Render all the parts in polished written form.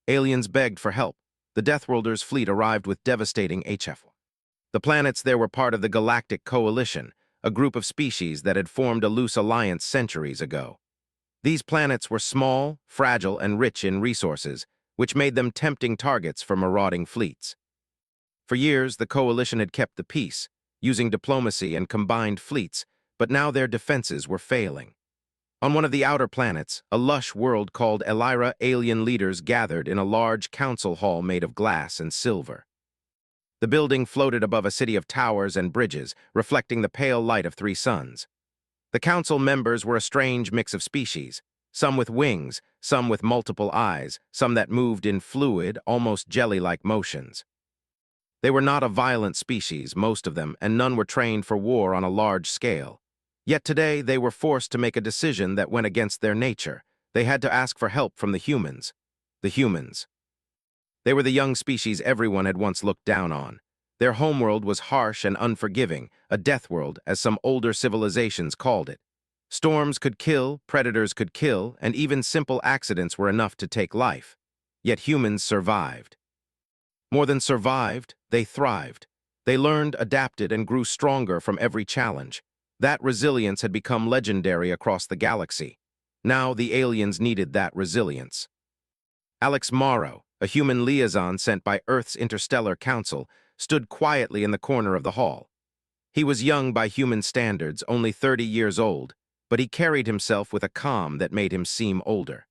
Aliens begged for help. The Deathworlders' fleet arrived with devastating HFY. The planets there were part of the Galactic Coalition, a group of species that had formed a loose alliance centuries ago. These planets were small, fragile, and rich in resources, which made them tempting targets for marauding fleets. For years, the Coalition had kept the peace, using diplomacy and combined fleets, but now their defenses were failing. On one of the outer planets, a lush world called Elira, alien leaders gathered in a large council hall made of glass and silver. The building floated above a city of towers and bridges, reflecting the pale light of three suns. The council members were a strange mix of species, some with wings, some with multiple eyes, some that moved in fluid, almost jelly-like motions. They were not a violent species, most of them, and none were trained for war on a large scale. Yet today they were forced to make a decision that went against their nature. They had to ask for help from the humans. The humans. They were the young species everyone had once looked down on. Their homeworld was harsh and unforgiving, a death world, as some older civilizations called it. Storms could kill, predators could kill, and even simple accidents were enough to take life. Yet humans survived. More than survived, they thrived. They learned, adapted, and grew stronger from every challenge. That resilience had become legendary across the galaxy. Now the aliens needed that resilience. Alex Morrow, a human liaison sent by Earth's Interstellar Council, stood quietly in the corner of the hall. He was young by human standards, only 30 years old, but he carried himself with a calm that made him seem older.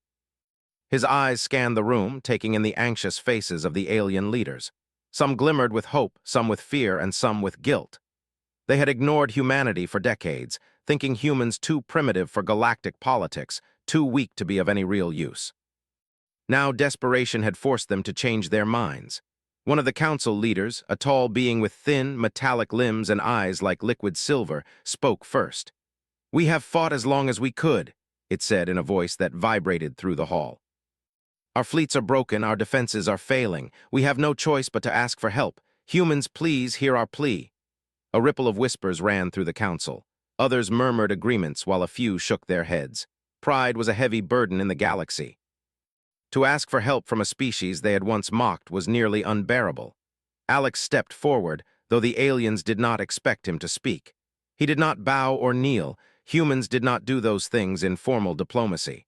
His eyes scanned the room, taking in the anxious faces of the alien leaders. Some glimmered with hope, some with fear, and some with guilt. They had ignored humanity for decades, thinking humans too primitive for galactic politics, too weak to be of any real use. Now desperation had forced them to change their minds. One of the council leaders, a tall being with thin, metallic limbs and eyes like liquid silver, spoke first. "We have fought as long as we could," it said in a voice that vibrated through the hall. "Our fleets are broken, our defenses are failing. We have no choice but to ask for help. Humans, please hear our plea." A ripple of whispers ran through the council. Others murmured agreements while a few shook their heads. Pride was a heavy burden in the galaxy. To ask for help from a species they had once mocked was nearly unbearable. Alex stepped forward, though the aliens did not expect him to speak. He did not bow or kneel. Humans did not do those things in formal diplomacy.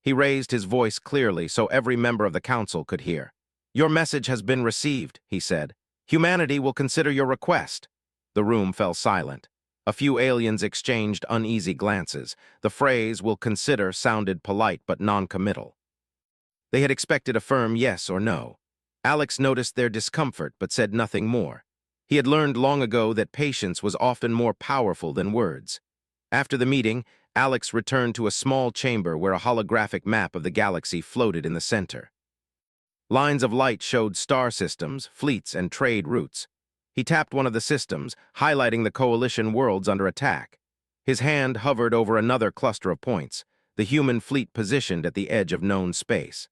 He raised his voice clearly so every member of the council could hear. "Your message has been received," he said. "Humanity will consider your request." The room fell silent. A few aliens exchanged uneasy glances. The phrase "will consider" sounded polite but non-committal. They had expected a firm yes or no. Alex noticed their discomfort but said nothing more. He had learned long ago that patience was often more powerful than words. After the meeting, Alex returned to a small chamber where a holographic map of the galaxy floated in the center. Lines of light showed star systems, fleets, and trade routes. He tapped one of the systems, highlighting the coalition worlds under attack. His hand hovered over another cluster of points, the human fleet positioned at the edge of known space.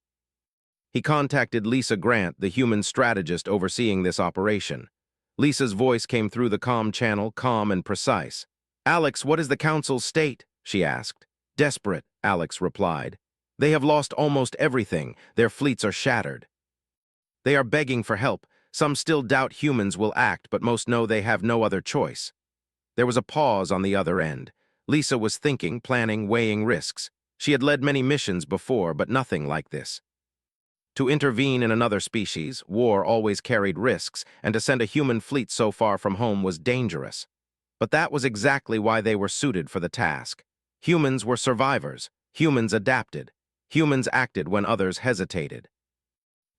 He contacted Lisa Grant, the human strategist overseeing this operation. Lisa's voice came through the comm channel, calm and precise. "Alex, what is the council's state?" she asked. "Desperate," Alex replied. "They have lost almost everything. Their fleets are shattered. They are begging for help. Some still doubt humans will act, but most know they have no other choice." There was a pause on the other end. Lisa was thinking, planning, weighing risks. She had led many missions before, but nothing like this. To intervene in another species, war always carried risks, and to send a human fleet so far from home was dangerous. But that was exactly why they were suited for the task. Humans were survivors. Humans adapted. Humans acted when others hesitated.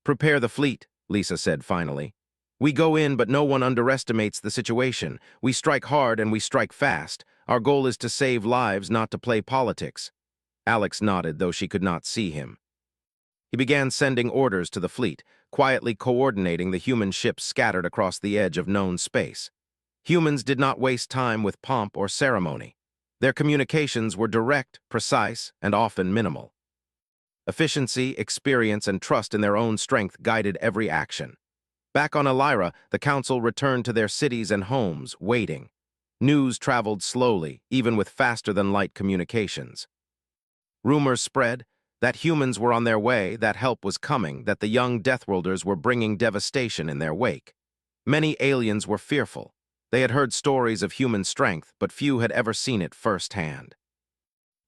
"Prepare the fleet," Lisa said finally. "We go in, but no one underestimates the situation. We strike hard and we strike fast. Our goal is to save lives, not to play politics." Alex nodded, though she could not see him. He began sending orders to the fleet, quietly coordinating the human ships scattered across the edge of known space. Humans did not waste time with pomp or ceremony. Their communications were direct, precise, and often minimal. Efficiency, experience, and trust in their own strength guided every action. Back on Elira, the council returned to their cities and homes, waiting. News traveled slowly, even with faster-than-light communications. Rumors spread. That humans were on their way, that help was coming, that the young Deathworlders were bringing devastation in their wake. Many aliens were fearful. They had heard stories of human strength, but few had ever seen it firsthand.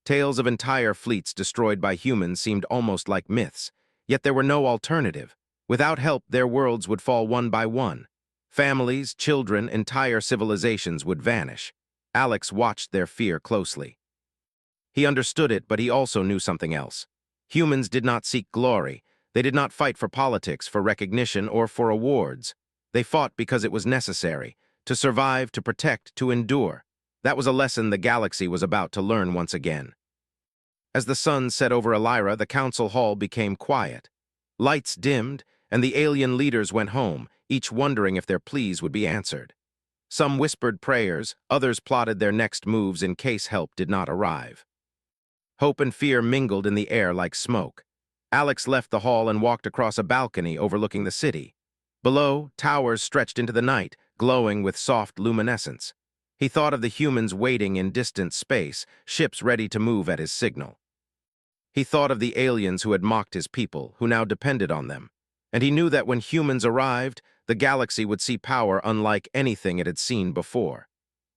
Tales of entire fleets destroyed by humans seemed almost like myths, yet there were no alternative. Without help, their worlds would fall one by one. Families, children, entire civilizations would vanish. Alex watched their fear closely. He understood it, but he also knew something else. Humans did not seek glory. They did not fight for politics, for recognition, or for awards. They fought because it was necessary, to survive, to protect, to endure. That was a lesson the galaxy was about to learn once again. As the sun set over Elira, the council hall became quiet. Lights dimmed, and the alien leaders went home, each wondering if their pleas would be answered. Some whispered prayers, others plotted their next moves in case help did not arrive. Hope and fear mingled in the air like smoke. Alex left the hall and walked across a balcony overlooking the city. Below, towers stretched into the night, glowing with soft luminescence. He thought of the humans waiting in distant space, ships ready to move at his signal. He thought of the aliens who had mocked his people, who now depended on them. And he knew that when humans arrived, the galaxy would see power unlike anything it had seen before.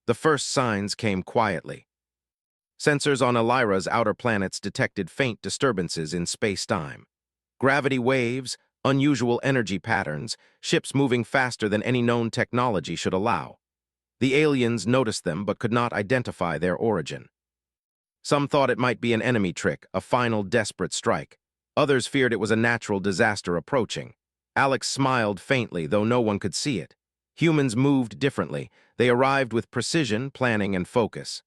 The first signs came quietly. Sensors on Elira's outer planets detected faint disturbances in space-time. Gravity waves, unusual energy patterns, ships moving faster than any known technology should allow. The aliens noticed them but could not identify their origin. Some thought it might be an enemy trick, a final desperate strike. Others feared it was a natural disaster approaching. Alex smiled faintly, though no one could see it. Humans moved differently. They arrived with precision, planning, and focus.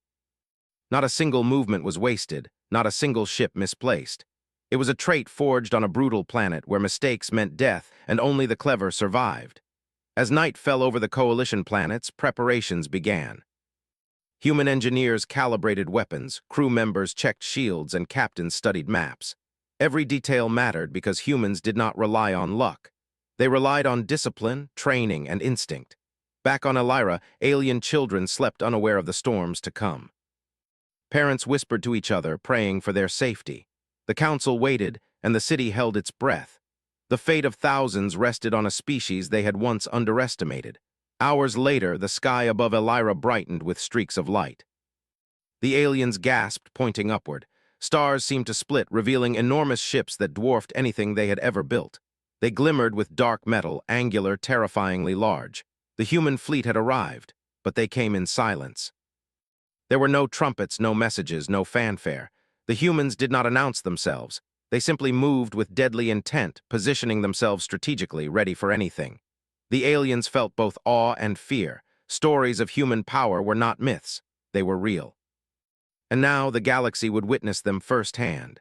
Not a single movement was wasted, not a single ship misplaced. It was a trait forged on a brutal planet where mistakes meant death and only the clever survived. As night fell over the coalition planets, preparations began. Human engineers calibrated weapons, crew members checked shields, and captains studied maps. Every detail mattered because humans did not rely on luck. They relied on discipline, training, and instinct. Back on Elira, alien children slept unaware of the storms to come. Parents whispered to each other, praying for their safety. The council waited, and the city held its breath. The fate of thousands rested on a species they had once underestimated. Hours later, the sky above Elira brightened with streaks of light. The aliens gasped, pointing upward. Stars seemed to split, revealing enormous ships that dwarfed anything they had ever built. They glimmered with dark metal, angular, terrifyingly large. The human fleet had arrived, but they came in silence. There were no trumpets, no messages, no fanfare. The humans did not announce themselves. They simply moved with deadly intent, positioning themselves strategically, ready for anything. The aliens felt both awe and fear. Stories of human power were not myths. They were real. And now the galaxy would witness them firsthand.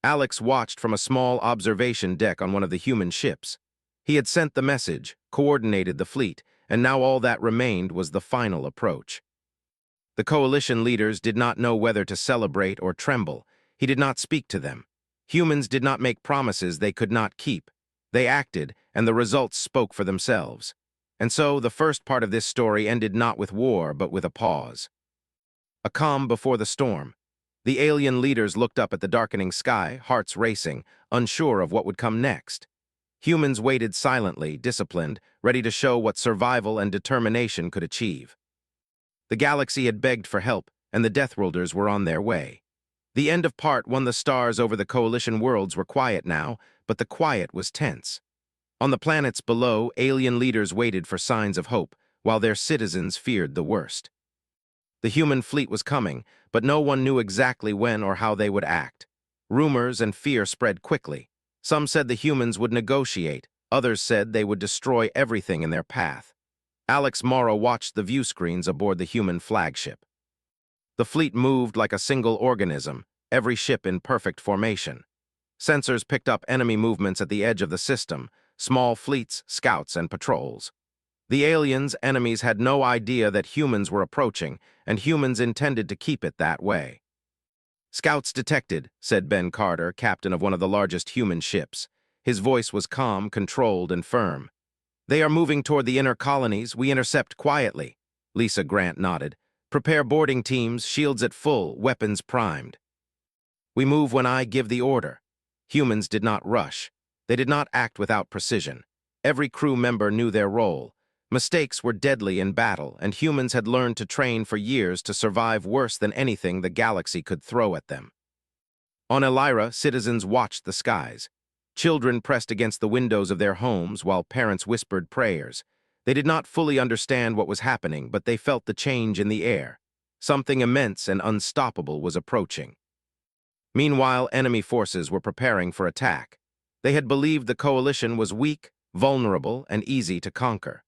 Alex watched from a small observation deck on one of the human ships. He had sent the message, coordinated the fleet, and now all that remained was the final approach. The coalition leaders did not know whether to celebrate or tremble. He did not speak to them. Humans did not make promises they could not keep. They acted, and the results spoke for themselves. And so, the first part of this story ended not with war, but with a pause. A calm before the storm. The alien leaders looked up at the darkening sky, hearts racing, unsure of what would come next. Humans waited silently, disciplined, ready to show what survival and determination could achieve. The galaxy had begged for help, and the Deathworlders were on their way. The end of Part 1. The stars over the coalition worlds were quiet now, but the quiet was tense. On the planets below, alien leaders waited for signs of hope, while their citizens feared the worst. The human fleet was coming, but no one knew exactly when or how they would act. Rumors and fear spread quickly. Some said the humans would negotiate, others said they would destroy everything in their path. Alex Morrow watched the view screens aboard the human flagship. The fleet moved like a single organism, every ship in perfect formation. Sensors picked up enemy movements at the edge of the system, small fleets, scouts, and patrols. The aliens' enemies had no idea that humans were approaching, and humans intended to keep it that way. "Scouts detected," said Ben Carter, captain of one of the largest human ships. His voice was calm, controlled, and firm. "They are moving toward the inner colonies. We intercept quietly." Lisa Grant nodded. "Prepare boarding teams, shields at full, weapons primed." "We move when I give the order." Humans did not rush. They did not act without precision. Every crew member knew their role. Mistakes were deadly in battle, and humans had learned to train for years to survive worse than anything the galaxy could throw at them. On Elira, citizens watched the skies. Children pressed against the windows of their homes while parents whispered prayers. They did not fully understand what was happening, but they felt the change in the air. Something immense and unstoppable was approaching. Meanwhile, enemy forces were preparing for attack. They had believed the coalition was weak, vulnerable, and easy to conquer.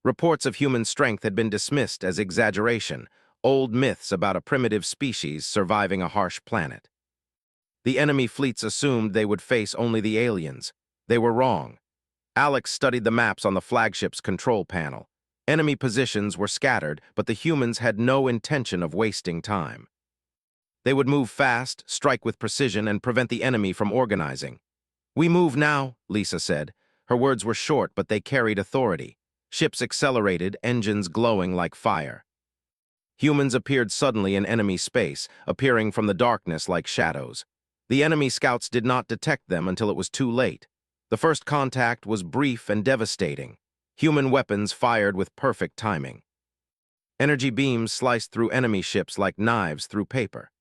Reports of human strength had been dismissed as exaggeration, old myths about a primitive species surviving a harsh planet. The enemy fleets assumed they would face only the aliens. They were wrong. Alex studied the maps on the flagship's control panel. Enemy positions were scattered, but the humans had no intention of wasting time. They would move fast, strike with precision, and prevent the enemy from organizing. "We move now," Lisa said. Her words were short, but they carried authority. Ships accelerated, engines glowing like fire. Humans appeared suddenly in enemy space, appearing from the darkness like shadows. The enemy scouts did not detect them until it was too late. The first contact was brief and devastating. Human weapons fired with perfect timing. Energy beams sliced through enemy ships like knives through paper.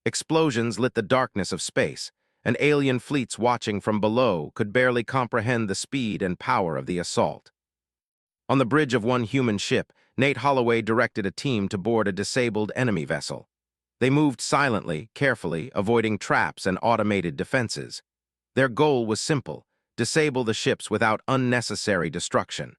Explosions lit the darkness of space, and alien fleets watching from below could barely comprehend the speed and power of the assault. On the bridge of one human ship, Nate Holloway directed a team to board a disabled enemy vessel. They moved silently, carefully, avoiding traps and automated defenses. Their goal was simple: disable the ships without unnecessary destruction.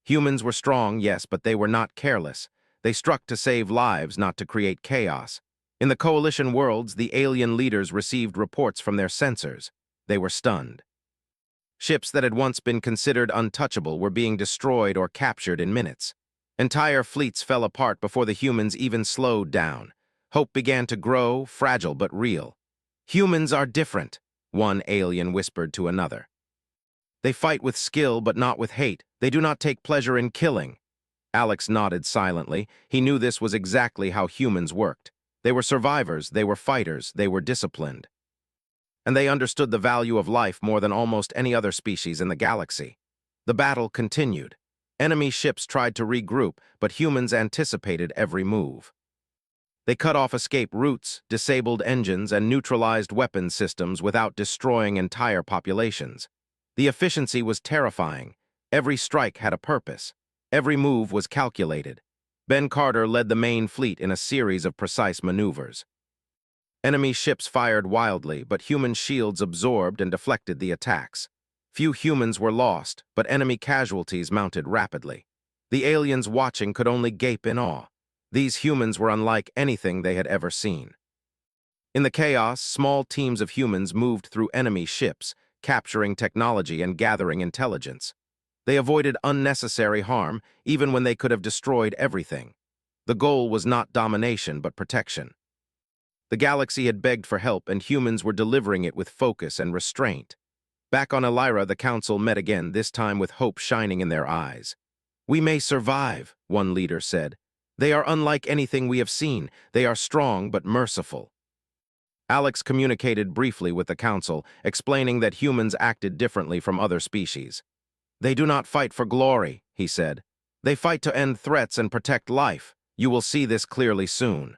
Humans were strong, yes, but they were not careless. They struck to save lives, not to create chaos. In the coalition worlds, the alien leaders received reports from their sensors. They were stunned. Ships that had once been considered untouchable were being destroyed or captured in minutes. Entire fleets fell apart before the humans even slowed down. Hope began to grow, fragile but real. "Humans are different," one alien whispered to another. "They fight with skill but not with hate. They do not take pleasure in killing." Alex nodded silently. He knew this was exactly how humans worked. They were survivors, they were fighters, they were disciplined. And they understood the value of life more than almost any other species in the galaxy. The battle continued. Enemy ships tried to regroup, but humans anticipated every move. They cut off escape routes, disabled engines, and neutralized weapon systems without destroying entire populations. The efficiency was terrifying. Every strike had a purpose. Every move was calculated. Ben Carter led the main fleet in a series of precise maneuvers. Enemy ships fired wildly, but human shields absorbed and deflected the attacks. Few humans were lost, but enemy casualties mounted rapidly. The aliens watching could only gape in awe. These humans were unlike anything they had ever seen. In the chaos, small teams of humans moved through enemy ships, capturing technology and gathering intelligence. They avoided unnecessary harm, even when they could have destroyed everything. The goal was not domination, but protection. The galaxy had begged for help, and humans were delivering it with focus and restraint. Back on Elira, the council met again, this time with hope shining in their eyes. "We may survive," one leader said. "They are unlike anything we have seen. They are strong but merciful." Alex communicated briefly with the council, explaining that humans acted differently from other species. "They do not fight for glory," he said. "They fight to end threats and protect life. You will see this clearly soon."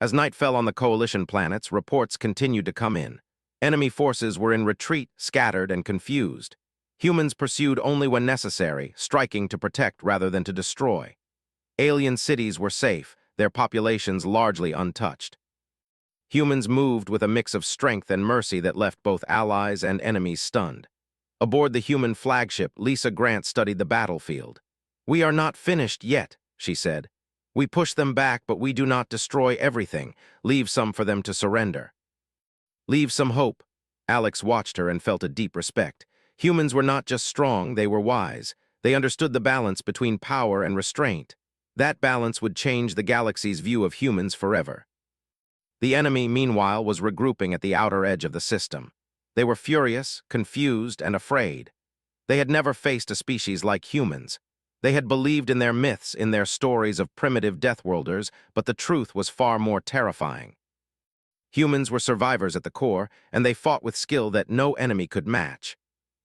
As night fell on the coalition planets, reports continued to come in. Enemy forces were in retreat, scattered, and confused. Humans pursued only when necessary, striking to protect rather than to destroy. Alien cities were safe, their populations largely untouched. Humans moved with a mix of strength and mercy that left both allies and enemies stunned. Aboard the human flagship, Lisa Grant studied the battlefield. "We are not finished yet," she said. "We push them back, but we do not destroy everything. Leave some for them to surrender." "Leave some hope." Alex watched her and felt a deep respect. Humans were not just strong, they were wise. They understood the balance between power and restraint. That balance would change the galaxy's view of humans forever. The enemy, meanwhile, was regrouping at the outer edge of the system. They were furious, confused, and afraid. They had never faced a species like humans. They had believed in their myths, in their stories of primitive Deathworlders, but the truth was far more terrifying. Humans were survivors at the core, and they fought with skill that no enemy could match.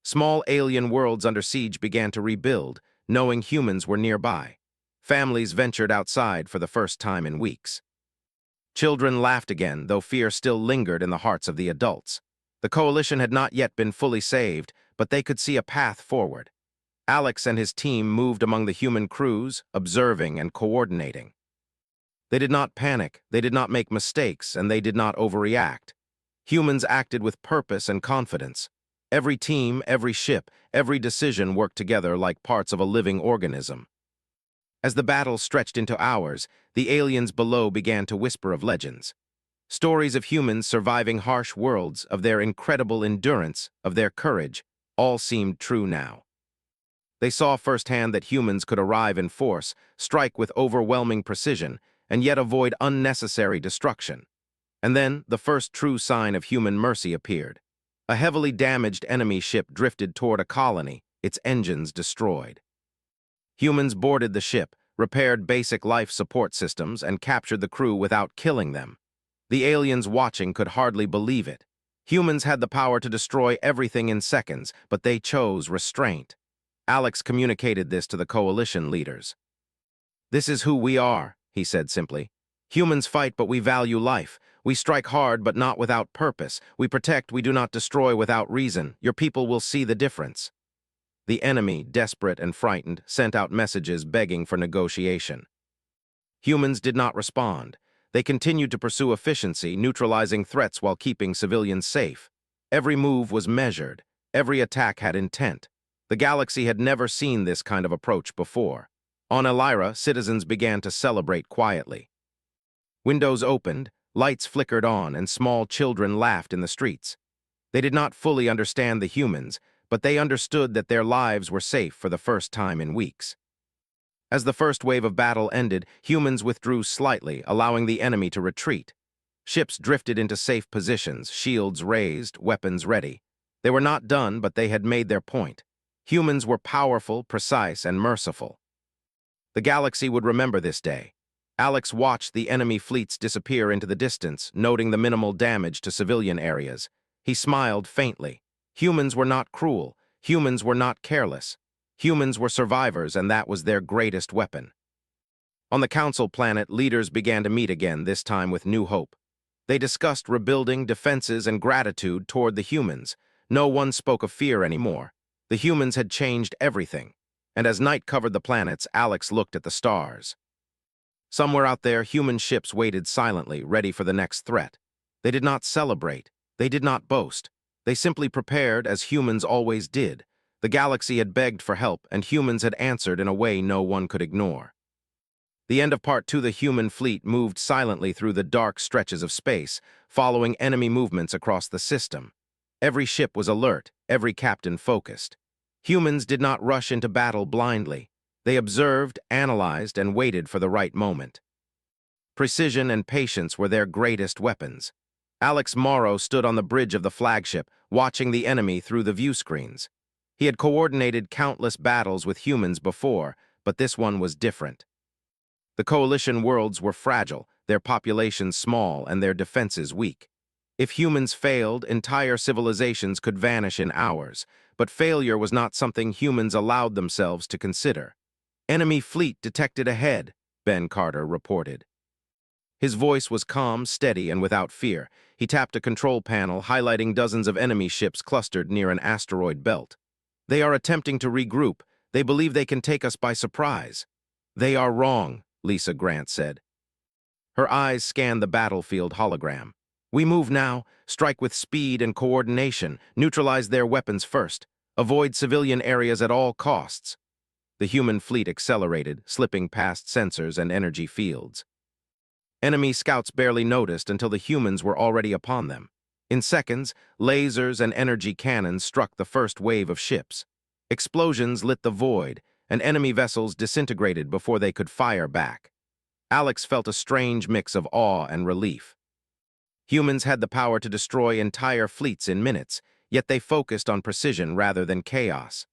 Small alien worlds under siege began to rebuild, knowing humans were nearby. Families ventured outside for the first time in weeks. Children laughed again, though fear still lingered in the hearts of the adults. The coalition had not yet been fully saved, but they could see a path forward. Alex and his team moved among the human crews, observing and coordinating. They did not panic, they did not make mistakes, and they did not overreact. Humans acted with purpose and confidence. Every team, every ship, every decision worked together like parts of a living organism. As the battle stretched into hours, the aliens below began to whisper of legends. Stories of humans surviving harsh worlds, of their incredible endurance, of their courage, all seemed true now. They saw firsthand that humans could arrive in force, strike with overwhelming precision, and yet avoid unnecessary destruction. And then, the first true sign of human mercy appeared. A heavily damaged enemy ship drifted toward a colony, its engines destroyed. Humans boarded the ship, repaired basic life support systems, and captured the crew without killing them. The aliens watching could hardly believe it. Humans had the power to destroy everything in seconds, but they chose restraint. Alex communicated this to the coalition leaders. "This is who we are," he said simply. "Humans fight, but we value life. We strike hard, but not without purpose. We protect, we do not destroy without reason. Your people will see the difference." The enemy, desperate and frightened, sent out messages begging for negotiation. Humans did not respond. They continued to pursue efficiency, neutralizing threats while keeping civilians safe. Every move was measured. Every attack had intent. The galaxy had never seen this kind of approach before. On Elira, citizens began to celebrate quietly. Windows opened, lights flickered on, and small children laughed in the streets. They did not fully understand the humans, but they understood that their lives were safe for the first time in weeks. As the first wave of battle ended, humans withdrew slightly, allowing the enemy to retreat. Ships drifted into safe positions, shields raised, weapons ready. They were not done, but they had made their point. Humans were powerful, precise, and merciful. The galaxy would remember this day. Alex watched the enemy fleets disappear into the distance, noting the minimal damage to civilian areas. He smiled faintly. Humans were not cruel. Humans were not careless. Humans were survivors, and that was their greatest weapon. On the Council planet, leaders began to meet again, this time with new hope. They discussed rebuilding, defenses, and gratitude toward the humans. No one spoke of fear anymore. The humans had changed everything. And as night covered the planets, Alex looked at the stars. Somewhere out there, human ships waited silently, ready for the next threat. They did not celebrate. They did not boast. They simply prepared, as humans always did. The galaxy had begged for help, and humans had answered in a way no one could ignore. The end of Part 2, the human fleet moved silently through the dark stretches of space, following enemy movements across the system. Every ship was alert, every captain focused. Humans did not rush into battle blindly. They observed, analyzed, and waited for the right moment. Precision and patience were their greatest weapons. Alex Morrow stood on the bridge of the flagship, watching the enemy through the view screens. He had coordinated countless battles with humans before, but this one was different. The coalition worlds were fragile, their populations small, and their defenses weak. If humans failed, entire civilizations could vanish in hours, but failure was not something humans allowed themselves to consider. "Enemy fleet detected ahead," Ben Carter reported. His voice was calm, steady, and without fear. He tapped a control panel, highlighting dozens of enemy ships clustered near an asteroid belt. "They are attempting to regroup. They believe they can take us by surprise." "They are wrong," Lisa Grant said. Her eyes scanned the battlefield hologram. "We move now, strike with speed and coordination, neutralize their weapons first, avoid civilian areas at all costs." The human fleet accelerated, slipping past sensors and energy fields. Enemy scouts barely noticed until the humans were already upon them. In seconds, lasers and energy cannons struck the first wave of ships. Explosions lit the void, and enemy vessels disintegrated before they could fire back. Alex felt a strange mix of awe and relief. Humans had the power to destroy entire fleets in minutes, yet they focused on precision rather than chaos.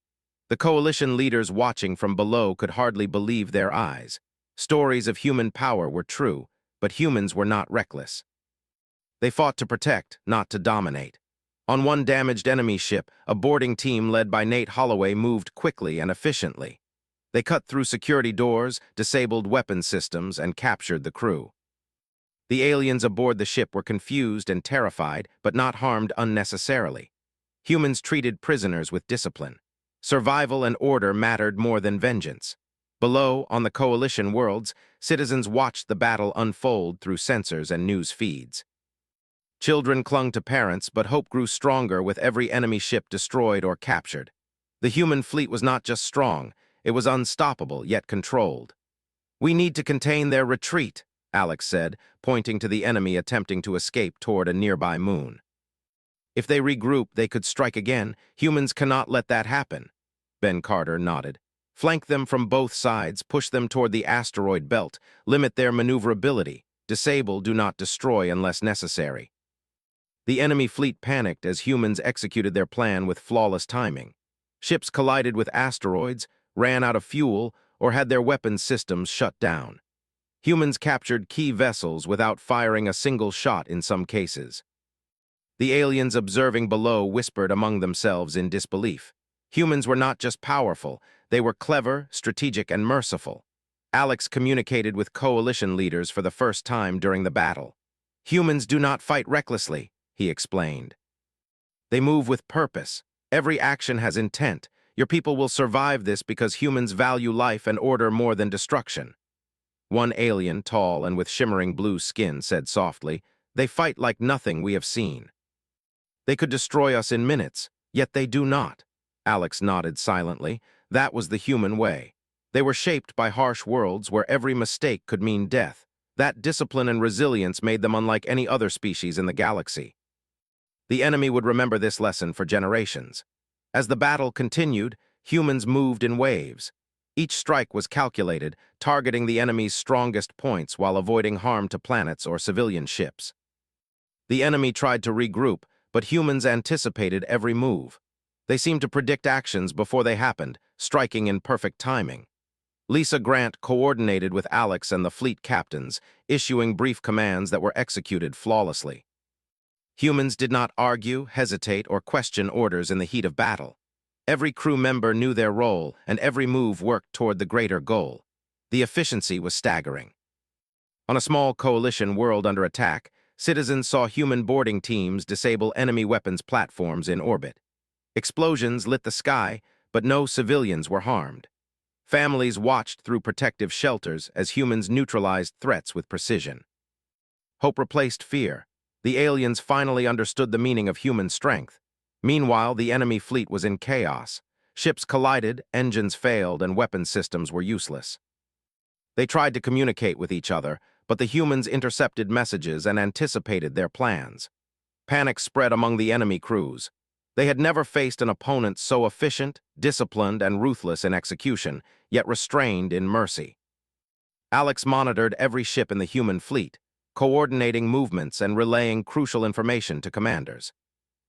The coalition leaders watching from below could hardly believe their eyes. Stories of human power were true, but humans were not reckless. They fought to protect, not to dominate. On one damaged enemy ship, a boarding team led by Nate Holloway moved quickly and efficiently. They cut through security doors, disabled weapon systems, and captured the crew. The aliens aboard the ship were confused and terrified, but not harmed unnecessarily. Humans treated prisoners with discipline. Survival and order mattered more than vengeance. Below, on the Coalition worlds, citizens watched the battle unfold through sensors and news feeds. Children clung to parents, but hope grew stronger with every enemy ship destroyed or captured. The human fleet was not just strong, it was unstoppable yet controlled. "We need to contain their retreat," Alex said, pointing to the enemy attempting to escape toward a nearby moon. "If they regroup, they could strike again. Humans cannot let that happen." Ben Carter nodded. "Flank them from both sides, push them toward the asteroid belt, limit their maneuverability. Disable, do not destroy unless necessary." The enemy fleet panicked as humans executed their plan with flawless timing. Ships collided with asteroids, ran out of fuel, or had their weapons systems shut down. Humans captured key vessels without firing a single shot in some cases. The aliens observing below whispered among themselves in disbelief. Humans were not just powerful, they were clever, strategic, and merciful. Alex communicated with coalition leaders for the first time during the battle. "Humans do not fight recklessly," he explained. "They move with purpose. Every action has intent. Your people will survive this because humans value life and order more than destruction." One alien, tall and with shimmering blue skin, said softly, "They fight like nothing we have seen." "They could destroy us in minutes, yet they do not." Alex nodded silently. That was the human way. They were shaped by harsh worlds where every mistake could mean death. That discipline and resilience made them unlike any other species in the galaxy. The enemy would remember this lesson for generations. As the battle continued, humans moved in waves. Each strike was calculated, targeting the enemy's strongest points while avoiding harm to planets or civilian ships. The enemy tried to regroup, but humans anticipated every move. They seemed to predict actions before they happened, striking in perfect timing. Lisa Grant coordinated with Alex and the fleet captains, issuing brief commands that were executed flawlessly. Humans did not argue, hesitate, or question orders in the heat of battle. Every crew member knew their role, and every move worked toward the greater goal. The efficiency was staggering. On a small coalition world under attack, citizens saw human boarding teams disable enemy weapons platforms in orbit. Explosions lit the sky, but no civilians were harmed. Families watched through protective shelters as humans neutralized threats with precision. Hope replaced fear. The aliens finally understood the meaning of human strength. Meanwhile, the enemy fleet was in chaos. Ships collided, engines failed, and weapon systems were useless. They tried to communicate with each other, but the humans intercepted messages and anticipated their plans. Panic spread among the enemy crews. They had never faced an opponent so efficient, disciplined, and ruthless in execution, yet restrained in mercy. Alex monitored every ship in the human fleet, coordinating movements and relaying crucial information to commanders.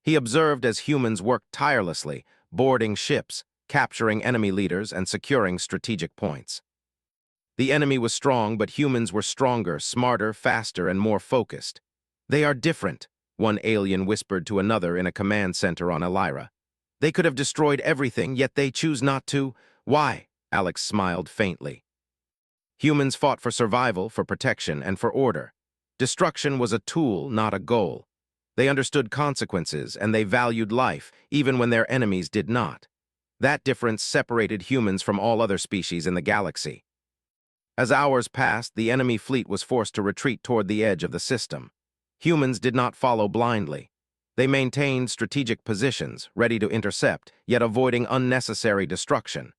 He observed as humans worked tirelessly, boarding ships, capturing enemy leaders, and securing strategic points. The enemy was strong, but humans were stronger, smarter, faster, and more focused. "They are different," one alien whispered to another in a command center on Elira. "They could have destroyed everything, yet they choose not to. Why?" Alex smiled faintly. Humans fought for survival, for protection, and for order. Destruction was a tool, not a goal. They understood consequences, and they valued life, even when their enemies did not. That difference separated humans from all other species in the galaxy. As hours passed, the enemy fleet was forced to retreat toward the edge of the system. Humans did not follow blindly. They maintained strategic positions, ready to intercept, yet avoiding unnecessary destruction.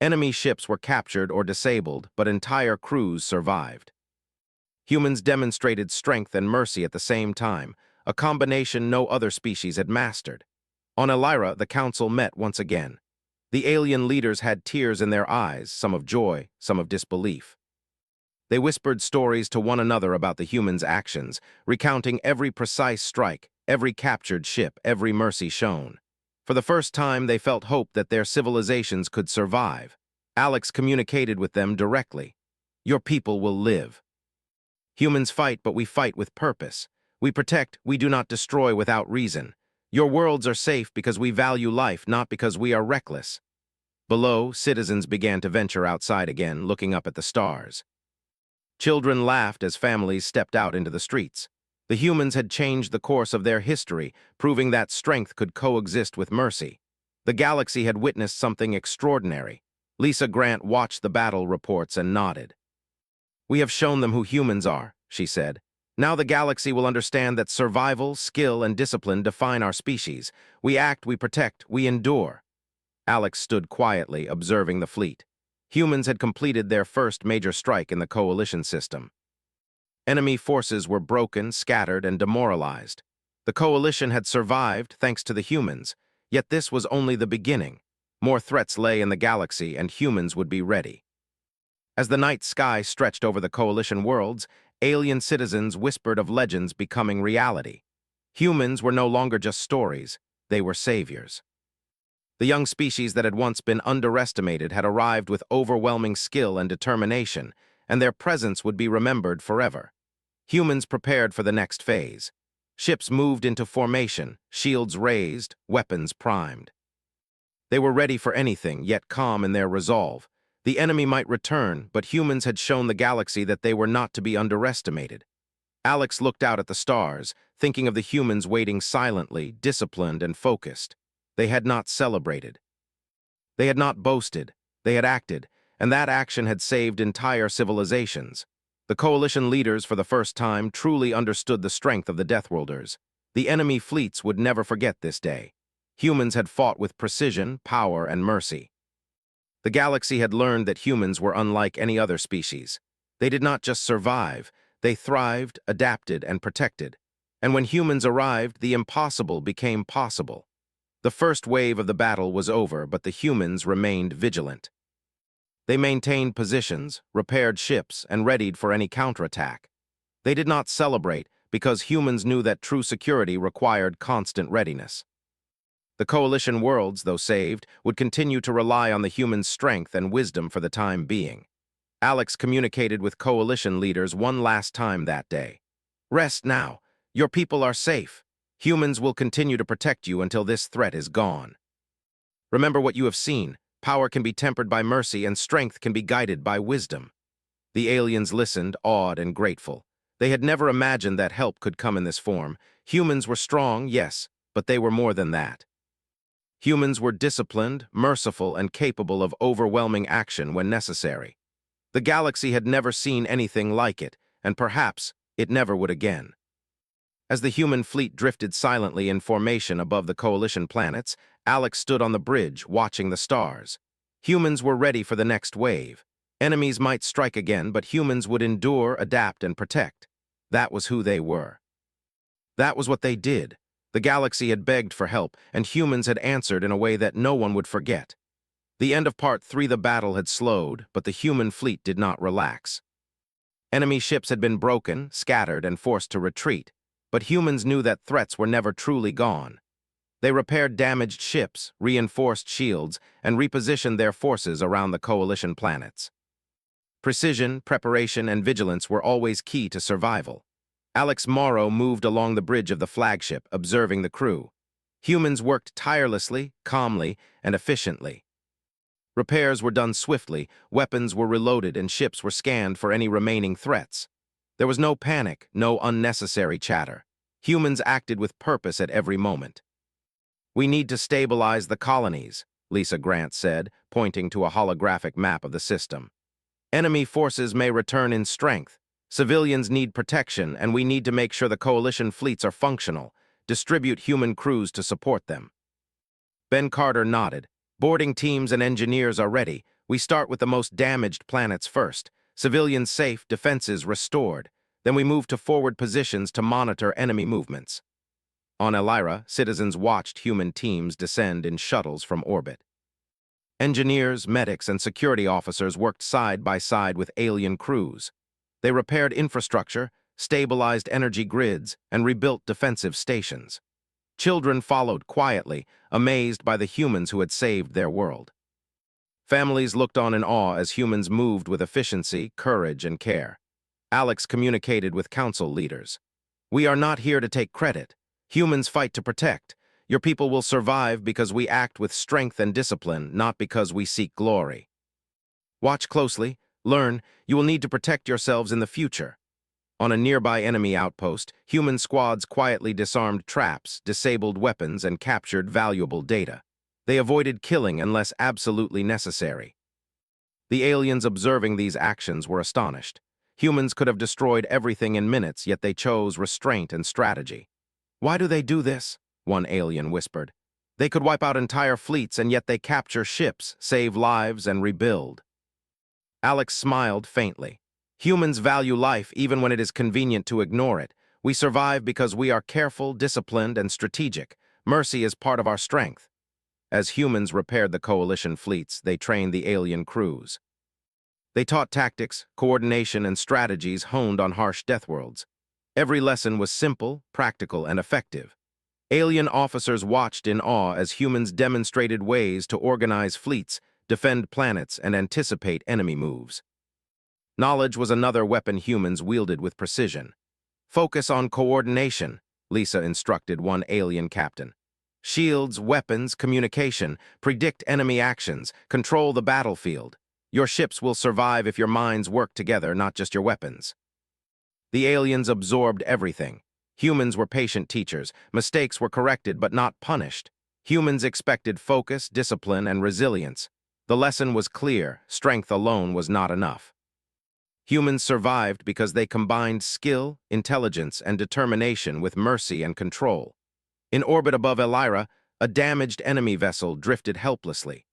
Enemy ships were captured or disabled, but entire crews survived. Humans demonstrated strength and mercy at the same time, a combination no other species had mastered. On Elira, the council met once again. The alien leaders had tears in their eyes, some of joy, some of disbelief. They whispered stories to one another about the humans' actions, recounting every precise strike, every captured ship, every mercy shown. For the first time, they felt hope that their civilizations could survive. Alex communicated with them directly. "Your people will live. Humans fight, but we fight with purpose. We protect, we do not destroy without reason. Your worlds are safe because we value life, not because we are reckless. Below, citizens began to venture outside again, looking up at the stars. Children laughed as families stepped out into the streets. The humans had changed the course of their history, proving that strength could coexist with mercy. The galaxy had witnessed something extraordinary. Lisa Grant watched the battle reports and nodded. "We have shown them who humans are," she said. "Now the galaxy will understand that survival, skill, and discipline define our species. We act, we protect, we endure." Alex stood quietly, observing the fleet. Humans had completed their first major strike in the coalition system. Enemy forces were broken, scattered, and demoralized. The coalition had survived thanks to the humans, yet this was only the beginning. More threats lay in the galaxy, and humans would be ready. As the night sky stretched over the coalition worlds, alien citizens whispered of legends becoming reality. Humans were no longer just stories, they were saviors. The young species that had once been underestimated had arrived with overwhelming skill and determination, and their presence would be remembered forever. Humans prepared for the next phase. Ships moved into formation, shields raised, weapons primed. They were ready for anything, yet calm in their resolve. The enemy might return, but humans had shown the galaxy that they were not to be underestimated. Alex looked out at the stars, thinking of the humans waiting silently, disciplined and focused. They had not celebrated. They had not boasted. They had acted, and that action had saved entire civilizations. The coalition leaders, for the first time, truly understood the strength of the Deathworlders. The enemy fleets would never forget this day. Humans had fought with precision, power, and mercy. The galaxy had learned that humans were unlike any other species. They did not just survive, they thrived, adapted, and protected. And when humans arrived, the impossible became possible. The first wave of the battle was over, but the humans remained vigilant. They maintained positions, repaired ships, and readied for any counterattack. They did not celebrate because humans knew that true security required constant readiness. The coalition worlds, though saved, would continue to rely on the humans' strength and wisdom for the time being. Alex communicated with coalition leaders one last time that day. "Rest now. Your people are safe. Humans will continue to protect you until this threat is gone. Remember what you have seen. Power can be tempered by mercy and strength can be guided by wisdom." The aliens listened, awed and grateful. They had never imagined that help could come in this form. Humans were strong, yes, but they were more than that. Humans were disciplined, merciful, and capable of overwhelming action when necessary. The galaxy had never seen anything like it, and perhaps it never would again. As the human fleet drifted silently in formation above the coalition planets, Alex stood on the bridge, watching the stars. Humans were ready for the next wave. Enemies might strike again, but humans would endure, adapt, and protect. That was who they were. That was what they did. The galaxy had begged for help, and humans had answered in a way that no one would forget. The end of Part 3, the battle had slowed, but the human fleet did not relax. Enemy ships had been broken, scattered, and forced to retreat. But humans knew that threats were never truly gone. They repaired damaged ships, reinforced shields, and repositioned their forces around the coalition planets. Precision, preparation, and vigilance were always key to survival. Alex Morrow moved along the bridge of the flagship, observing the crew. Humans worked tirelessly, calmly, and efficiently. Repairs were done swiftly, weapons were reloaded, and ships were scanned for any remaining threats. There was no panic, no unnecessary chatter. Humans acted with purpose at every moment. "We need to stabilize the colonies," Lisa Grant said, pointing to a holographic map of the system. "Enemy forces may return in strength. Civilians need protection, and we need to make sure the coalition fleets are functional. Distribute human crews to support them." Ben Carter nodded. "Boarding teams and engineers are ready. We start with the most damaged planets first. Civilians safe, defenses restored. Then we move to forward positions to monitor enemy movements." On Elira, citizens watched human teams descend in shuttles from orbit. Engineers, medics, and security officers worked side by side with alien crews. They repaired infrastructure, stabilized energy grids, and rebuilt defensive stations. Children followed quietly, amazed by the humans who had saved their world. Families looked on in awe as humans moved with efficiency, courage, and care. Alex communicated with council leaders. We are not here to take credit. Humans fight to protect. Your people will survive because we act with strength and discipline, not because we seek glory. Watch closely, learn, you will need to protect yourselves in the future. On a nearby enemy outpost, human squads quietly disarmed traps, disabled weapons, and captured valuable data. They avoided killing unless absolutely necessary. The aliens observing these actions were astonished. Humans could have destroyed everything in minutes, yet they chose restraint and strategy. "Why do they do this?" one alien whispered. "They could wipe out entire fleets, and yet they capture ships, save lives, and rebuild." Alex smiled faintly. "Humans value life even when it is convenient to ignore it. We survive because we are careful, disciplined, and strategic. Mercy is part of our strength." As humans repaired the coalition fleets, they trained the alien crews. They taught tactics, coordination, and strategies honed on harsh deathworlds. Every lesson was simple, practical, and effective. Alien officers watched in awe as humans demonstrated ways to organize fleets, defend planets, and anticipate enemy moves. Knowledge was another weapon humans wielded with precision. "Focus on coordination," Lisa instructed one alien captain. "Shields, weapons, communication, predict enemy actions, control the battlefield. Your ships will survive if your minds work together, not just your weapons." The aliens absorbed everything. Humans were patient teachers. Mistakes were corrected but not punished. Humans expected focus, discipline, and resilience. The lesson was clear: strength alone was not enough. Humans survived because they combined skill, intelligence, and determination with mercy and control. In orbit above Elira, a damaged enemy vessel drifted helplessly.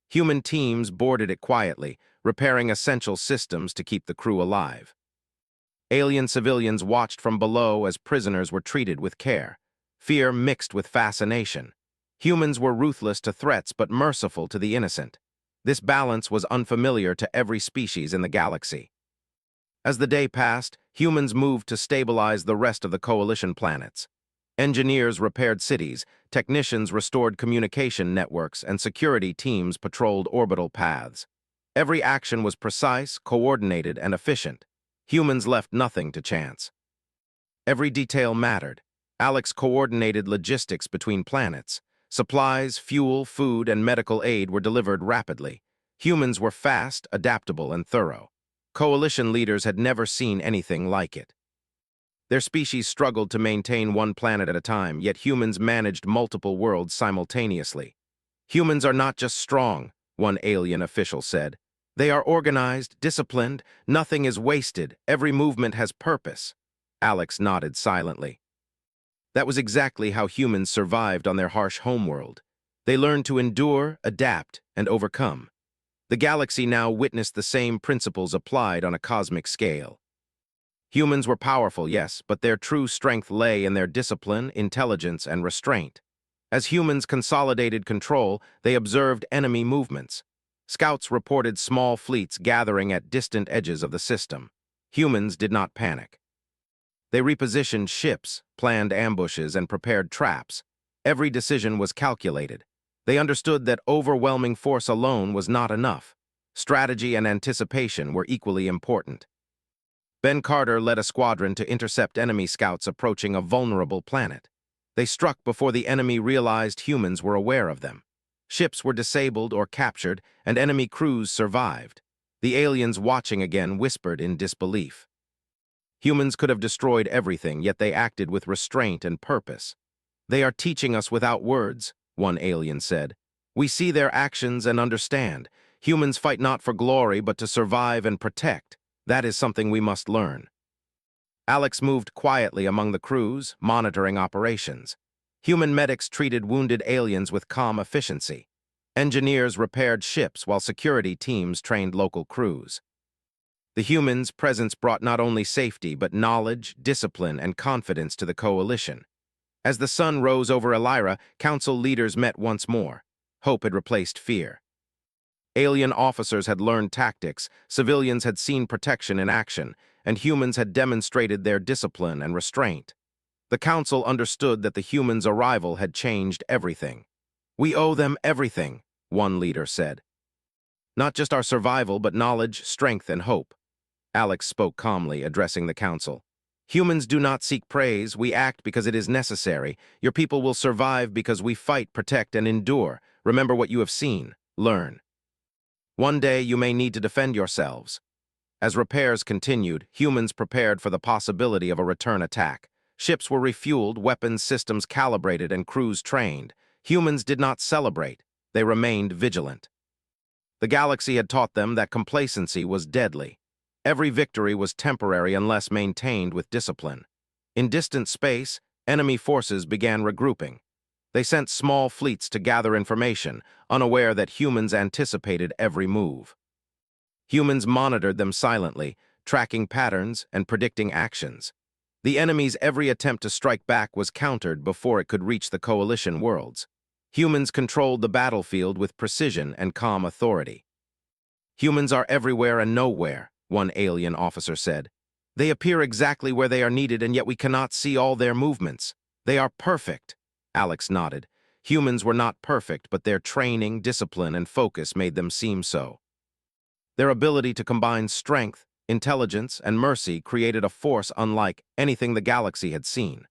Human teams boarded it quietly, repairing essential systems to keep the crew alive. Alien civilians watched from below as prisoners were treated with care. Fear mixed with fascination. Humans were ruthless to threats but merciful to the innocent. This balance was unfamiliar to every species in the galaxy. As the day passed, humans moved to stabilize the rest of the coalition planets. Engineers repaired cities, technicians restored communication networks, and security teams patrolled orbital paths. Every action was precise, coordinated, and efficient. Humans left nothing to chance. Every detail mattered. Alex coordinated logistics between planets. Supplies, fuel, food, and medical aid were delivered rapidly. Humans were fast, adaptable, and thorough. Coalition leaders had never seen anything like it. Their species struggled to maintain one planet at a time, yet humans managed multiple worlds simultaneously. "Humans are not just strong," one alien official said. "They are organized, disciplined, nothing is wasted, every movement has purpose." Alex nodded silently. That was exactly how humans survived on their harsh homeworld. They learned to endure, adapt, and overcome. The galaxy now witnessed the same principles applied on a cosmic scale. Humans were powerful, yes, but their true strength lay in their discipline, intelligence, and restraint. As humans consolidated control, they observed enemy movements. Scouts reported small fleets gathering at distant edges of the system. Humans did not panic. They repositioned ships, planned ambushes, and prepared traps. Every decision was calculated. They understood that overwhelming force alone was not enough. Strategy and anticipation were equally important. Ben Carter led a squadron to intercept enemy scouts approaching a vulnerable planet. They struck before the enemy realized humans were aware of them. Ships were disabled or captured, and enemy crews survived. The aliens watching again whispered in disbelief. Humans could have destroyed everything, yet they acted with restraint and purpose. "They are teaching us without words," one alien said. "We see their actions and understand. Humans fight not for glory, but to survive and protect. That is something we must learn." Alex moved quietly among the crews, monitoring operations. Human medics treated wounded aliens with calm efficiency. Engineers repaired ships while security teams trained local crews. The humans' presence brought not only safety, but knowledge, discipline, and confidence to the coalition. As the sun rose over Elira, council leaders met once more. Hope had replaced fear. Alien officers had learned tactics, civilians had seen protection in action, and humans had demonstrated their discipline and restraint. The council understood that the humans' arrival had changed everything. "We owe them everything," one leader said. "Not just our survival, but knowledge, strength, and hope." Alex spoke calmly, addressing the council. Humans do not seek praise, we act because it is necessary. Your people will survive because we fight, protect, and endure. Remember what you have seen. Learn. One day you may need to defend yourselves. As repairs continued, humans prepared for the possibility of a return attack. Ships were refueled, weapons systems calibrated, and crews trained. Humans did not celebrate. They remained vigilant. The galaxy had taught them that complacency was deadly. Every victory was temporary unless maintained with discipline. In distant space, enemy forces began regrouping. They sent small fleets to gather information, unaware that humans anticipated every move. Humans monitored them silently, tracking patterns and predicting actions. The enemy's every attempt to strike back was countered before it could reach the coalition worlds. Humans controlled the battlefield with precision and calm authority. Humans are everywhere and nowhere, one alien officer said. They appear exactly where they are needed, and yet we cannot see all their movements. They are perfect. Alex nodded. Humans were not perfect, but their training, discipline, and focus made them seem so. Their ability to combine strength, intelligence, and mercy created a force unlike anything the galaxy had seen.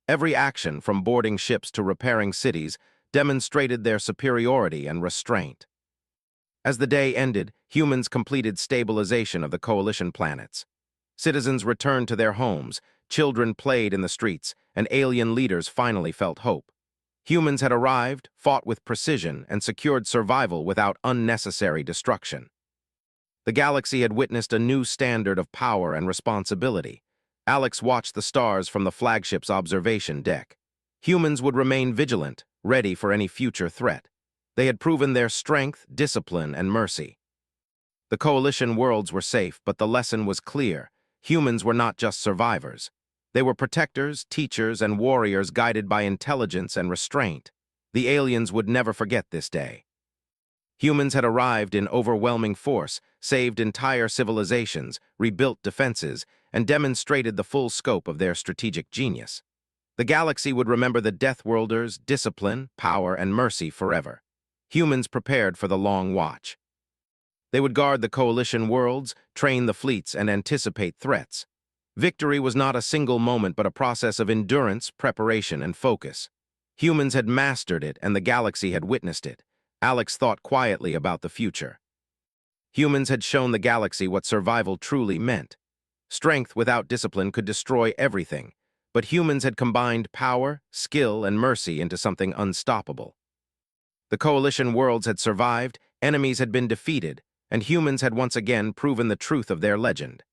Every action, from boarding ships to repairing cities, demonstrated their superiority and restraint. As the day ended, humans completed stabilization of the coalition planets. Citizens returned to their homes, children played in the streets, and alien leaders finally felt hope. Humans had arrived, fought with precision, and secured survival without unnecessary destruction. The galaxy had witnessed a new standard of power and responsibility. Alex watched the stars from the flagship's observation deck. Humans would remain vigilant, ready for any future threat. They had proven their strength, discipline, and mercy. The coalition worlds were safe, but the lesson was clear. Humans were not just survivors. They were protectors, teachers, and warriors guided by intelligence and restraint. The aliens would never forget this day. Humans had arrived in overwhelming force, saved entire civilizations, rebuilt defenses, and demonstrated the full scope of their strategic genius. The galaxy would remember the Deathworlders' discipline, power, and mercy forever. Humans prepared for the long watch. They would guard the coalition worlds, train the fleets, and anticipate threats. Victory was not a single moment but a process of endurance, preparation, and focus. Humans had mastered it, and the galaxy had witnessed it. Alex thought quietly about the future. Humans had shown the galaxy what survival truly meant. Strength without discipline could destroy everything, but humans had combined power, skill, and mercy into something unstoppable. The coalition worlds had survived, enemies had been defeated, and humans had once again proven the truth of their legend.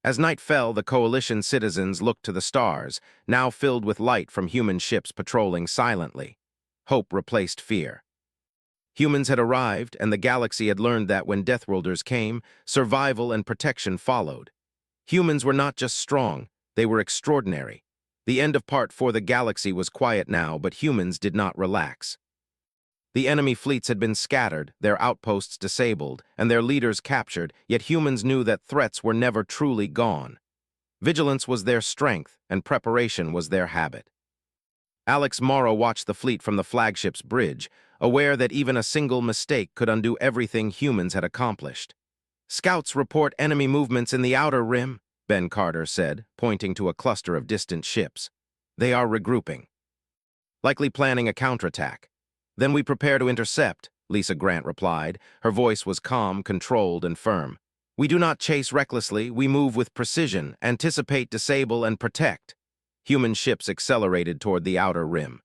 As night fell, the coalition citizens looked to the stars, now filled with light from human ships patrolling silently. Hope replaced fear. Humans had arrived, and the galaxy had learned that when Deathworlders came, survival and protection followed. Humans were not just strong, they were extraordinary. The end of Part 4. The galaxy was quiet now, but humans did not relax. The enemy fleets had been scattered, their outposts disabled, and their leaders captured, yet humans knew that threats were never truly gone. Vigilance was their strength, and preparation was their habit. Alex Morrow watched the fleet from the flagship's bridge, aware that even a single mistake could undo everything humans had accomplished. "Scouts report enemy movements in the outer rim," Ben Carter said, pointing to a cluster of distant ships. "They are regrouping. Likely planning a counterattack." "Then we prepare to intercept," Lisa Grant replied. Her voice was calm, controlled, and firm. "We do not chase recklessly, we move with precision, anticipate, disable, and protect." Human ships accelerated toward the outer rim.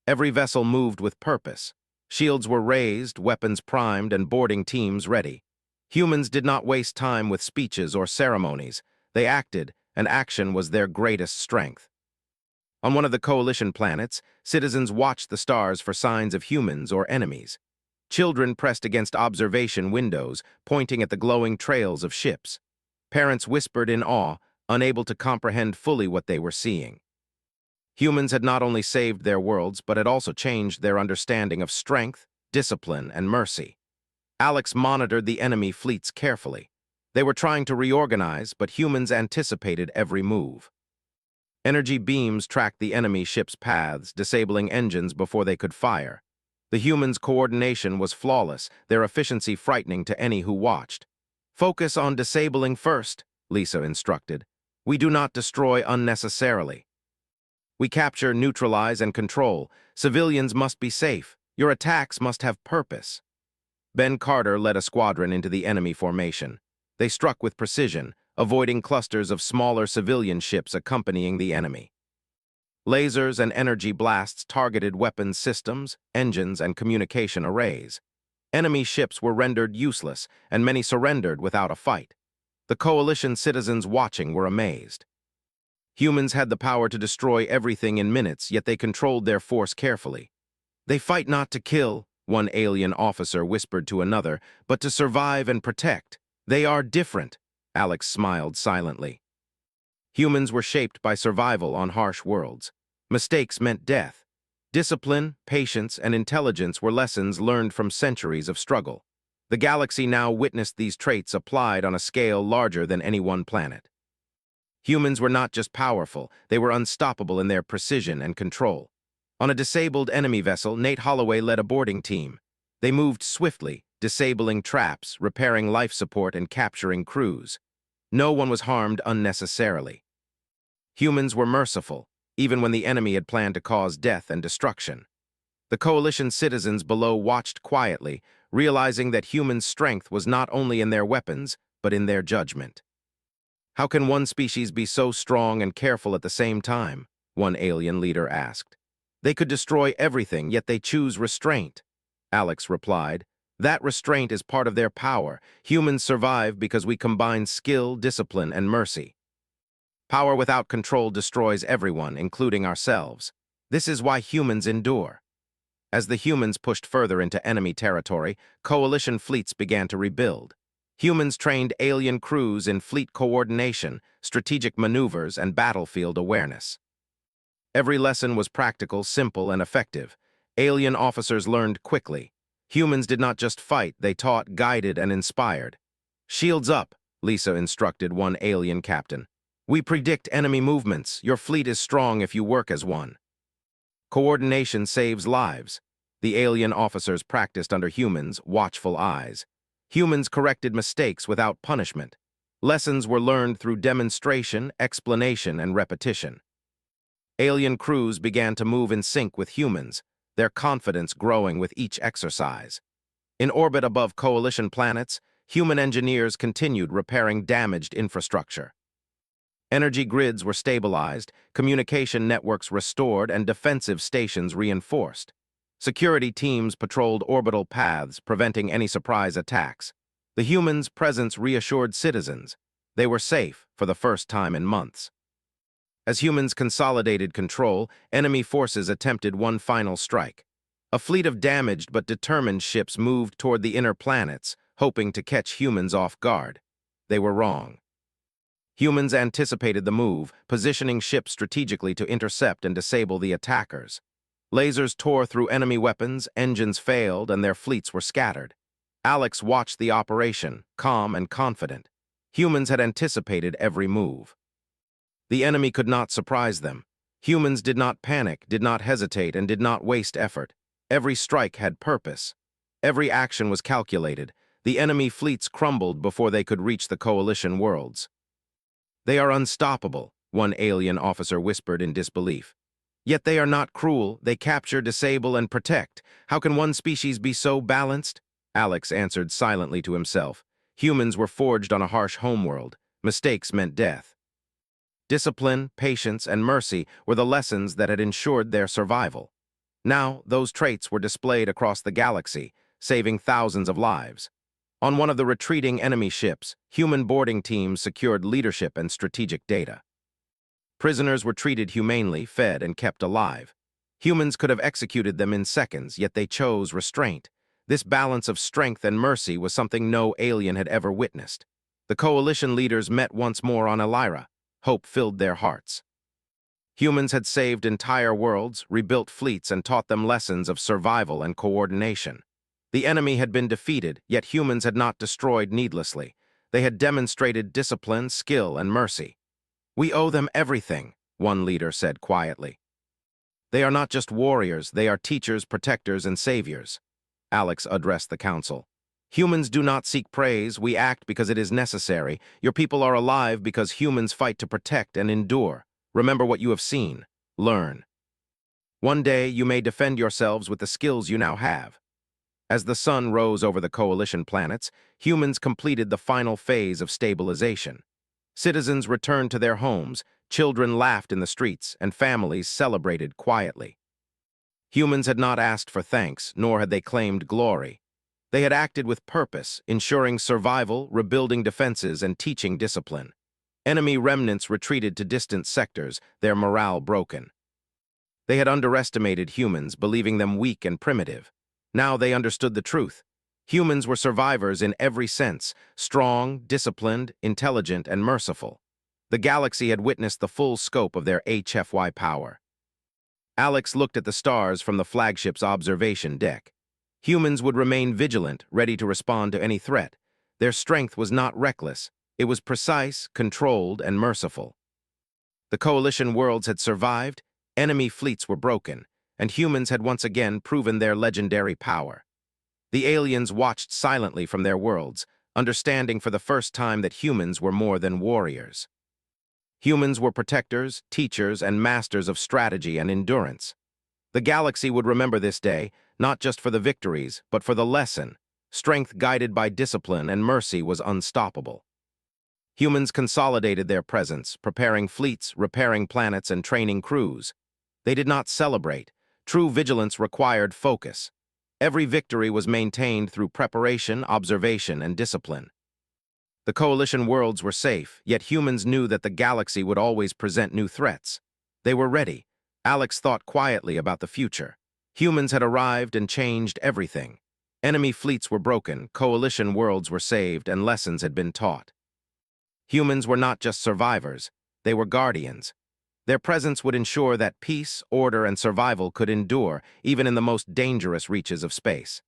Every vessel moved with purpose. Shields were raised, weapons primed, and boarding teams ready. Humans did not waste time with speeches or ceremonies. They acted, and action was their greatest strength. On one of the coalition planets, citizens watched the stars for signs of humans or enemies. Children pressed against observation windows, pointing at the glowing trails of ships. Parents whispered in awe, unable to comprehend fully what they were seeing. Humans had not only saved their worlds, but had also changed their understanding of strength, discipline, and mercy. Alex monitored the enemy fleets carefully. They were trying to reorganize, but humans anticipated every move. Energy beams tracked the enemy ships' paths, disabling engines before they could fire. The humans' coordination was flawless, their efficiency frightening to any who watched. "Focus on disabling first," Lisa instructed. We do not destroy unnecessarily. We capture, neutralize, and control. Civilians must be safe. Your attacks must have purpose. Ben Carter led a squadron into the enemy formation. They struck with precision, avoiding clusters of smaller civilian ships accompanying the enemy. Lasers and energy blasts targeted weapons systems, engines, and communication arrays. Enemy ships were rendered useless, and many surrendered without a fight. The coalition citizens watching were amazed. Humans had the power to destroy everything in minutes, yet they controlled their force carefully. They fight not to kill, one alien officer whispered to another, but to survive and protect. They are different, Alex smiled silently. Humans were shaped by survival on harsh worlds. Mistakes meant death. Discipline, patience, and intelligence were lessons learned from centuries of struggle. The galaxy now witnessed these traits applied on a scale larger than any one planet. Humans were not just powerful, they were unstoppable in their precision and control. On a disabled enemy vessel, Nate Holloway led a boarding team. They moved swiftly, disabling traps, repairing life support, and capturing crews. No one was harmed unnecessarily. Humans were merciful, even when the enemy had planned to cause death and destruction. The coalition citizens below watched quietly, realizing that human strength was not only in their weapons, but in their judgment. How can one species be so strong and careful at the same time? One alien leader asked. They could destroy everything, yet they choose restraint. Alex replied, that restraint is part of their power. Humans survive because we combine skill, discipline, and mercy. Power without control destroys everyone, including ourselves. This is why humans endure. As the humans pushed further into enemy territory, coalition fleets began to rebuild. Humans trained alien crews in fleet coordination, strategic maneuvers, and battlefield awareness. Every lesson was practical, simple, and effective. Alien officers learned quickly. Humans did not just fight, they taught, guided, and inspired. Shields up, Lisa instructed one alien captain. We predict enemy movements. Your fleet is strong if you work as one. Coordination saves lives. The alien officers practiced under humans' watchful eyes. Humans corrected mistakes without punishment. Lessons were learned through demonstration, explanation, and repetition. Alien crews began to move in sync with humans, their confidence growing with each exercise. In orbit above coalition planets, human engineers continued repairing damaged infrastructure. Energy grids were stabilized, communication networks restored, and defensive stations reinforced. Security teams patrolled orbital paths, preventing any surprise attacks. The humans' presence reassured citizens. They were safe for the first time in months. As humans consolidated control, enemy forces attempted one final strike. A fleet of damaged but determined ships moved toward the inner planets, hoping to catch humans off guard. They were wrong. Humans anticipated the move, positioning ships strategically to intercept and disable the attackers. Lasers tore through enemy weapons, engines failed, and their fleets were scattered. Alex watched the operation, calm and confident. Humans had anticipated every move. The enemy could not surprise them. Humans did not panic, did not hesitate, and did not waste effort. Every strike had purpose. Every action was calculated. The enemy fleets crumbled before they could reach the coalition worlds. They are unstoppable, one alien officer whispered in disbelief. Yet they are not cruel. They capture, disable, and protect. How can one species be so balanced? Alex answered silently to himself. Humans were forged on a harsh homeworld. Mistakes meant death. Discipline, patience, and mercy were the lessons that had ensured their survival. Now, those traits were displayed across the galaxy, saving thousands of lives. On one of the retreating enemy ships, human boarding teams secured leadership and strategic data. Prisoners were treated humanely, fed, and kept alive. Humans could have executed them in seconds, yet they chose restraint. This balance of strength and mercy was something no alien had ever witnessed. The coalition leaders met once more on Elira. Hope filled their hearts. Humans had saved entire worlds, rebuilt fleets, and taught them lessons of survival and coordination. The enemy had been defeated, yet humans had not destroyed needlessly. They had demonstrated discipline, skill, and mercy. We owe them everything, one leader said quietly. They are not just warriors, they are teachers, protectors, and saviors. Alex addressed the council. Humans do not seek praise, we act because it is necessary. Your people are alive because humans fight to protect and endure. Remember what you have seen. Learn. One day, you may defend yourselves with the skills you now have. As the sun rose over the coalition planets, humans completed the final phase of stabilization. Citizens returned to their homes, children laughed in the streets, and families celebrated quietly. Humans had not asked for thanks, nor had they claimed glory. They had acted with purpose, ensuring survival, rebuilding defenses, and teaching discipline. Enemy remnants retreated to distant sectors, their morale broken. They had underestimated humans, believing them weak and primitive. Now they understood the truth. Humans were survivors in every sense, strong, disciplined, intelligent, and merciful. The galaxy had witnessed the full scope of their HFY power. Alex looked at the stars from the flagship's observation deck. Humans would remain vigilant, ready to respond to any threat. Their strength was not reckless. It was precise, controlled, and merciful. The coalition worlds had survived, enemy fleets were broken, and humans had once again proven their legendary power. The aliens watched silently from their worlds, understanding for the first time that humans were more than warriors. Humans were protectors, teachers, and masters of strategy and endurance. The galaxy would remember this day, not just for the victories, but for the lesson. Strength guided by discipline and mercy was unstoppable. Humans consolidated their presence, preparing fleets, repairing planets, and training crews. They did not celebrate. True vigilance required focus. Every victory was maintained through preparation, observation, and discipline. The coalition worlds were safe, yet humans knew that the galaxy would always present new threats. They were ready. Alex thought quietly about the future. Humans had arrived and changed everything. Enemy fleets were broken, coalition worlds were saved, and lessons had been taught. Humans were not just survivors, they were guardians. Their presence would ensure that peace, order, and survival could endure, even in the most dangerous reaches of space.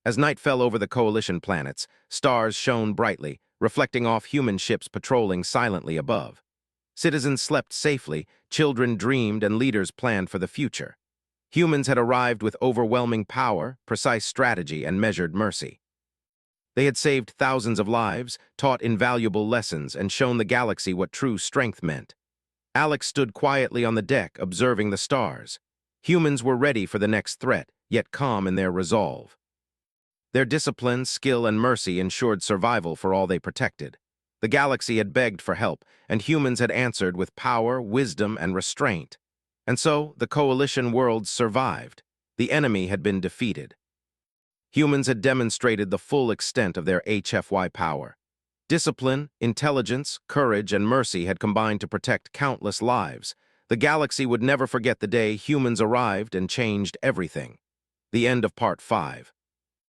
As night fell over the coalition planets, stars shone brightly, reflecting off human ships patrolling silently above. Citizens slept safely, children dreamed, and leaders planned for the future. Humans had arrived with overwhelming power, precise strategy, and measured mercy. They had saved thousands of lives, taught invaluable lessons, and shown the galaxy what true strength meant. Alex stood quietly on the deck, observing the stars. Humans were ready for the next threat, yet calm in their resolve. Their discipline, skill, and mercy ensured survival for all they protected. The galaxy had begged for help, and humans had answered with power, wisdom, and restraint. And so, the coalition worlds survived. The enemy had been defeated. Humans had demonstrated the full extent of their HFY power. Discipline, intelligence, courage, and mercy had combined to protect countless lives. The galaxy would never forget the day humans arrived and changed everything. The end of Part 5.